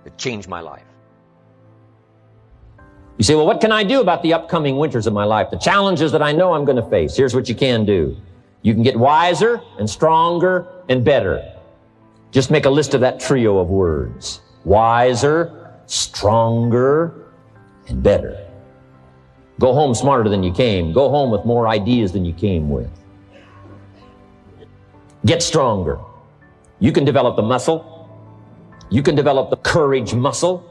that changed my life. You say, well, what can I do about the upcoming winters of my life, the challenges that I know I'm going to face? Here's what you can do. You can get wiser and stronger and better. Just make a list of that trio of words. Wiser, stronger, and better. Go home smarter than you came. Go home with more ideas than you came with. Get stronger. You can develop the muscle. You can develop the courage muscle.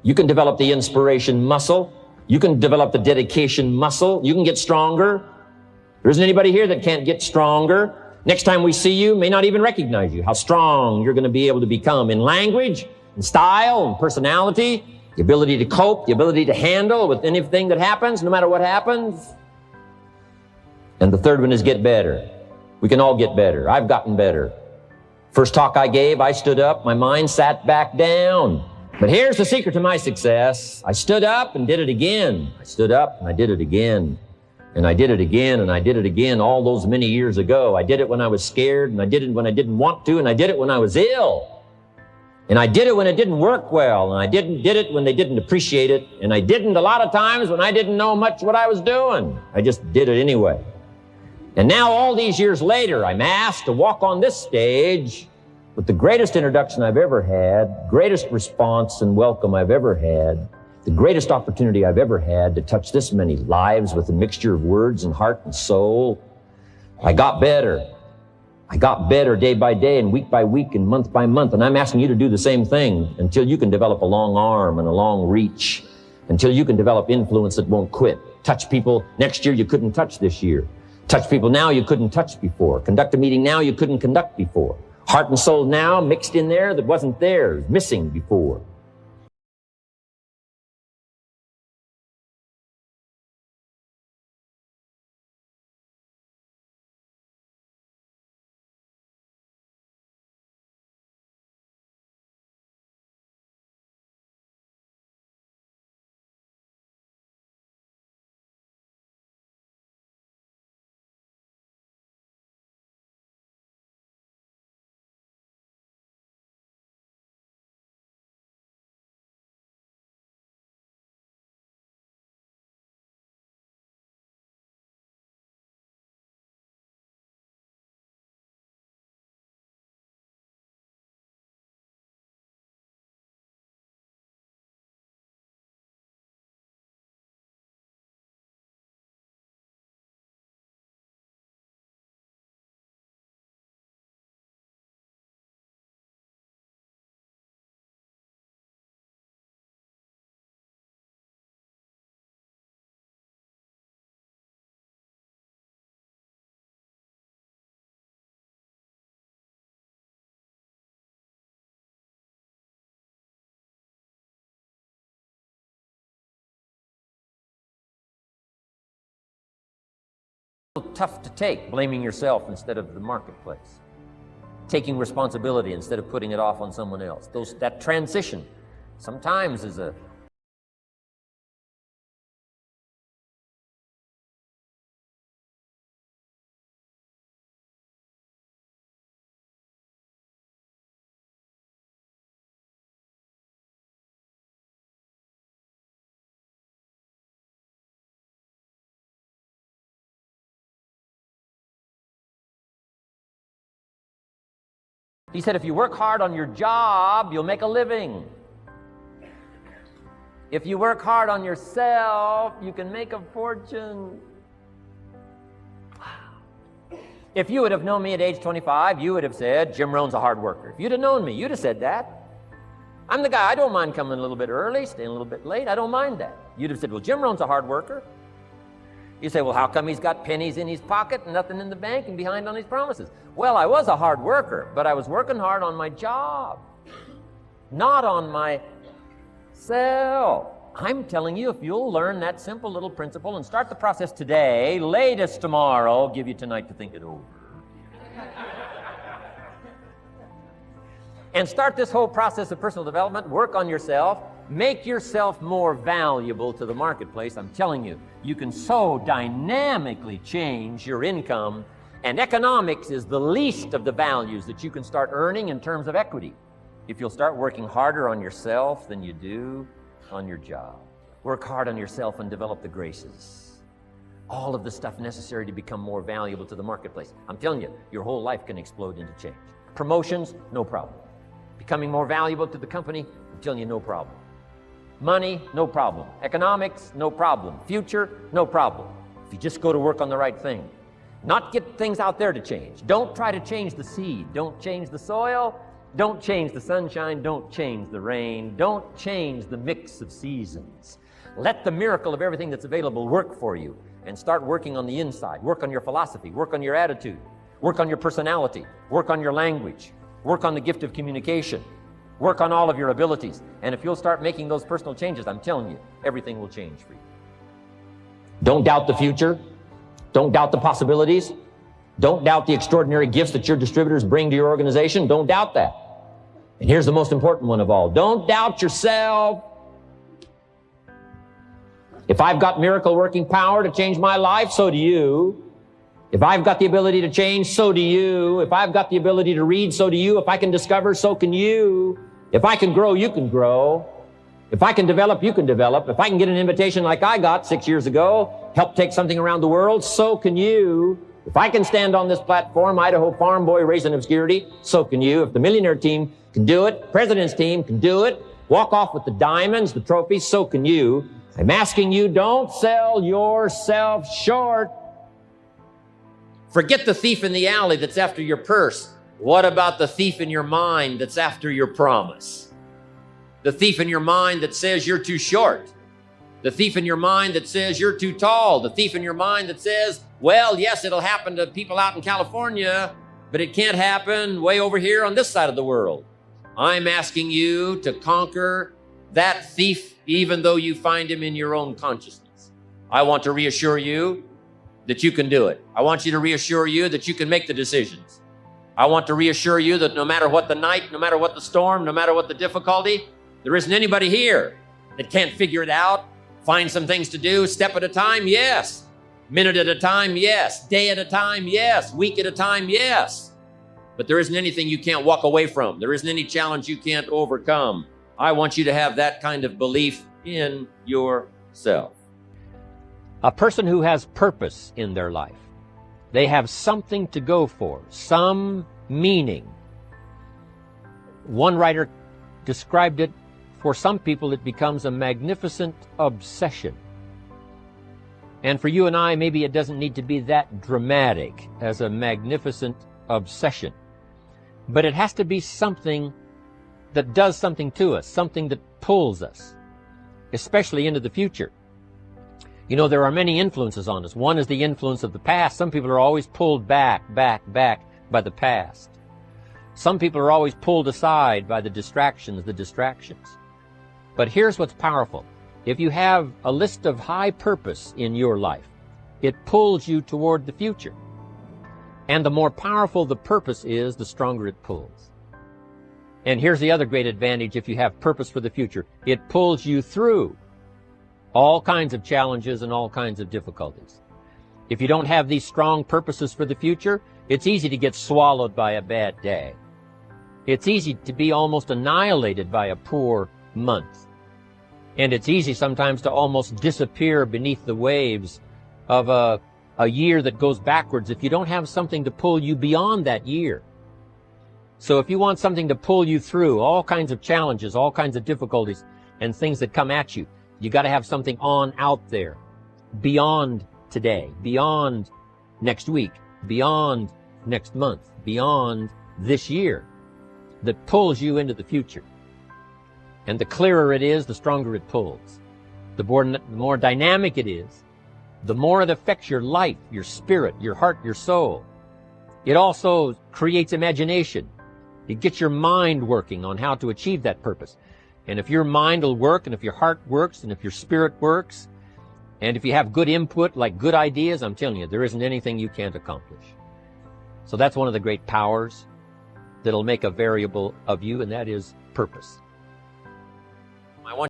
You can develop the inspiration muscle. You can develop the dedication muscle. You can get stronger. There isn't anybody here that can't get stronger. Next time we see you, may not even recognize you, how strong you're going to be able to become in language, in style, and personality, the ability to cope, the ability to handle with anything that happens, no matter what happens. And the third one is get better. We can all get better. I've gotten better. First talk I gave, I stood up, my mind sat back down. But here's the secret to my success. I stood up and did it again. I stood up and I did it again. And I did it again, and I did it again all those many years ago. I did it when I was scared, and I did it when I didn't want to, and I did it when I was ill. And I did it when it didn't work well, and I did it when they didn't appreciate it, and I didn't a lot of times when I didn't know much what I was doing. I just did it anyway. And now all these years later, I'm asked to walk on this stage with the greatest introduction I've ever had, greatest response and welcome I've ever had, the greatest opportunity I've ever had to touch this many lives with a mixture of words and heart and soul. I got better. I got better day by day and week by week and month by month. And I'm asking you to do the same thing until you can develop a long arm and a long reach, until you can develop influence that won't quit. Touch people next year you couldn't touch this year. Touch people now you couldn't touch before. Conduct a meeting now you couldn't conduct before. Heart and soul now mixed in there that wasn't there, missing before. Tough to take, blaming yourself instead of the marketplace. Taking responsibility instead of putting it off on someone else. That transition sometimes is a He said, if you work hard on your job, you'll make a living. If you work hard on yourself, you can make a fortune. Wow. If you would have known me at age 25, you would have said, Jim Rohn's a hard worker. If you'd have known me, you'd have said that. I'm the guy, I don't mind coming a little bit early, staying a little bit late, I don't mind that. You'd have said, well, Jim Rohn's a hard worker. You say, well, how come he's got pennies in his pocket and nothing in the bank and behind on his promises? Well, I was a hard worker, but I was working hard on my job, not on myself. I'm telling you, if you'll learn that simple little principle and start the process today, latest tomorrow, give you tonight to think it over. And start this whole process of personal development, work on yourself, make yourself more valuable to the marketplace. I'm telling you, you can so dynamically change your income, and economics is the least of the values that you can start earning in terms of equity. if you'll start working harder on yourself than you do on your job. Work hard on yourself and develop the graces. All of the stuff necessary to become more valuable to the marketplace. I'm telling you, your whole life can explode into change. Promotions, no problem. Becoming more valuable to the company, I'm telling you, no problem. Money, no problem. Economics, no problem. Future, no problem. If you just go to work on the right thing. Not get things out there to change. Don't try to change the seed. Don't change the soil. Don't change the sunshine. Don't change the rain. Don't change the mix of seasons. Let the miracle of everything that's available work for you, and start working on the inside. Work on your philosophy. Work on your attitude. Work on your personality. Work on your language. Work on the gift of communication. Work on all of your abilities. And if you'll start making those personal changes, I'm telling you, everything will change for you. Don't doubt the future. Don't doubt the possibilities. Don't doubt the extraordinary gifts that your distributors bring to your organization. Don't doubt that. And here's the most important one of all. Don't doubt yourself. If I've got miracle working power to change my life, so do you. If I've got the ability to change, so do you. If I've got the ability to read, so do you. If I can discover, so can you. If I can grow, you can grow. If I can develop, you can develop. If I can get an invitation like I got 6 years ago, help take something around the world, so can you. If I can stand on this platform, Idaho farm boy raised in obscurity, so can you. If the millionaire team can do it, president's team can do it, walk off with the diamonds, the trophies, so can you. I'm asking you, don't sell yourself short. Forget the thief in the alley that's after your purse. What about the thief in your mind that's after your promise? The thief in your mind that says you're too short. The thief in your mind that says you're too tall. The thief in your mind that says, well, yes, it'll happen to people out in California, but it can't happen way over here on this side of the world. I'm asking you to conquer that thief, even though you find him in your own consciousness. I want to reassure you that you can do it. I want you to reassure you that you can make the decisions. I want to reassure you that no matter what the night, no matter what the storm, no matter what the difficulty, there isn't anybody here that can't figure it out, find some things to do, step at a time, yes. Minute at a time, yes. Day at a time, yes. Week at a time, yes. But there isn't anything you can't walk away from. There isn't any challenge you can't overcome. I want you to have that kind of belief in yourself. A person who has purpose in their life, they have something to go for, some meaning. One writer described it, for some people it becomes a magnificent obsession. And for you and I, maybe it doesn't need to be that dramatic as a magnificent obsession. But it has to be something that does something to us, something that pulls us, especially into the future. You know, there are many influences on us. One is the influence of the past. Some people are always pulled back by the past. Some people are always pulled aside by the distractions. But here's what's powerful. If you have a list of high purpose in your life, it pulls you toward the future. And the more powerful the purpose is, the stronger it pulls. And here's the other great advantage if you have purpose for the future. It pulls you through all kinds of challenges and all kinds of difficulties. If you don't have these strong purposes for the future, it's easy to get swallowed by a bad day. It's easy to be almost annihilated by a poor month. And it's easy sometimes to almost disappear beneath the waves of a year that goes backwards if you don't have something to pull you beyond that year. So if you want something to pull you through all kinds of challenges, all kinds of difficulties, and things that come at you, you got to have something on out there, beyond today, beyond next week, beyond next month, beyond this year, that pulls you into the future. And the clearer it is, the stronger it pulls. The more dynamic it is, the more it affects your life, your spirit, your heart, your soul. It also creates imagination. It gets your mind working on how to achieve that purpose. And if your mind will work, and if your heart works, and if your spirit works, and if you have good input, like good ideas, I'm telling you, there isn't anything you can't accomplish. So that's one of the great powers that'll make a variable of you, and that is purpose. I want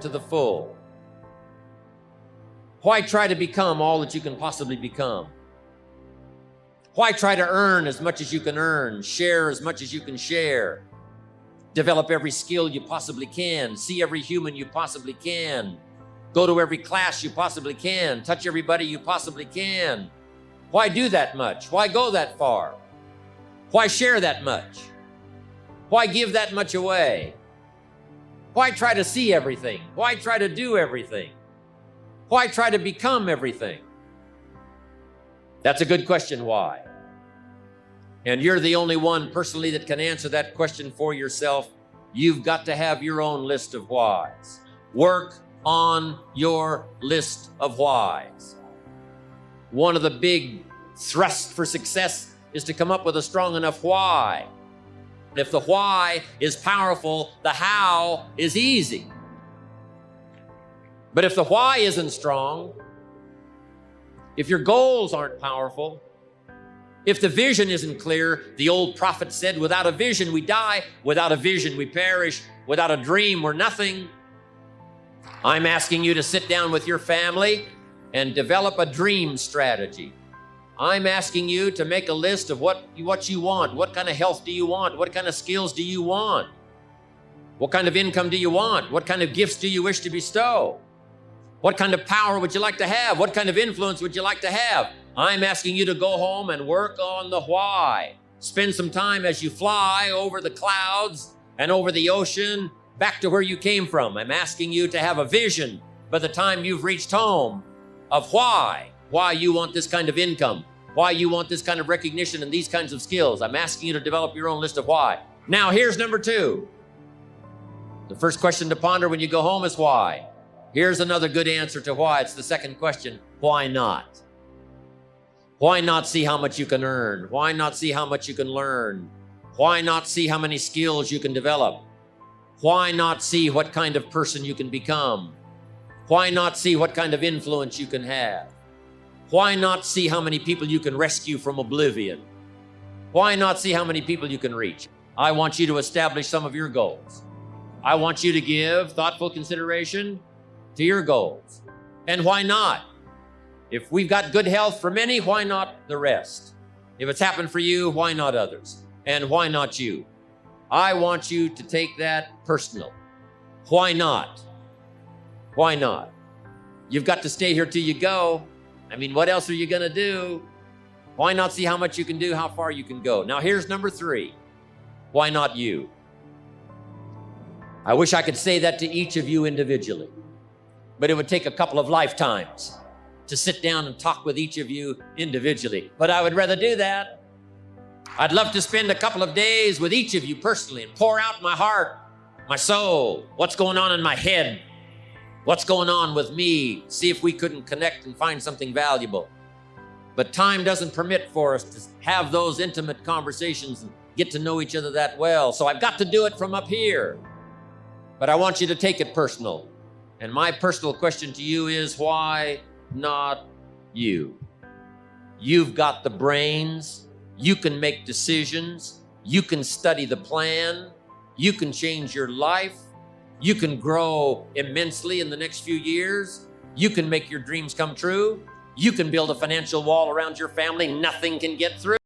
to the full? Why try to become all that you can possibly become? Why try to earn as much as you can earn, share as much as you can share, develop every skill you possibly can, see every human you possibly can, go to every class you possibly can, touch everybody you possibly can? Why do that much? Why go that far? Why share that much? Why give that much away? Why try to see everything? Why try to do everything? Why try to become everything? That's a good question, why? And you're the only one personally that can answer that question for yourself. You've got to have your own list of whys. Work on your list of whys. One of the big thrusts for success is to come up with a strong enough why. If the why is powerful, the how is easy. But if the why isn't strong, if your goals aren't powerful, if the vision isn't clear, the old prophet said, without a vision we die, without a vision we perish, without a dream we're nothing. I'm asking you to sit down with your family and develop a dream strategy. I'm asking you to make a list of what you want. What kind of health do you want? What kind of skills do you want? What kind of income do you want? What kind of gifts do you wish to bestow? What kind of power would you like to have? What kind of influence would you like to have? I'm asking you to go home and work on the why. Spend some time as you fly over the clouds and over the ocean back to where you came from. I'm asking you to have a vision by the time you've reached home of why you want this kind of income, why you want this kind of recognition and these kinds of skills. I'm asking you to develop your own list of why. Now, here's number 2. The first question to ponder when you go home is why. Here's another good answer to why. It's the second question. Why not? Why not see how much you can earn? Why not see how much you can learn? Why not see how many skills you can develop? Why not see what kind of person you can become? Why not see what kind of influence you can have? Why not see how many people you can rescue from oblivion? Why not see how many people you can reach? I want you to establish some of your goals. I want you to give thoughtful consideration to your goals. And why not? If we've got good health for many, why not the rest? If it's happened for you, why not others? And why not you? I want you to take that personal. Why not? Why not? You've got to stay here till you go. I mean, what else are you going to do? Why not see how much you can do, how far you can go? Now, here's number 3. Why not you? I wish I could say that to each of you individually, but it would take a couple of lifetimes to sit down and talk with each of you individually. But I would rather do that. I'd love to spend a couple of days with each of you personally and pour out my heart, my soul, what's going on in my head, what's going on with me, see if we couldn't connect and find something valuable. But time doesn't permit for us to have those intimate conversations and get to know each other that well. So I've got to do it from up here. But I want you to take it personal. And my personal question to you is, why not you? You've got the brains. You can make decisions. You can study the plan. You can change your life. You can grow immensely in the next few years. You can make your dreams come true. You can build a financial wall around your family. Nothing can get through.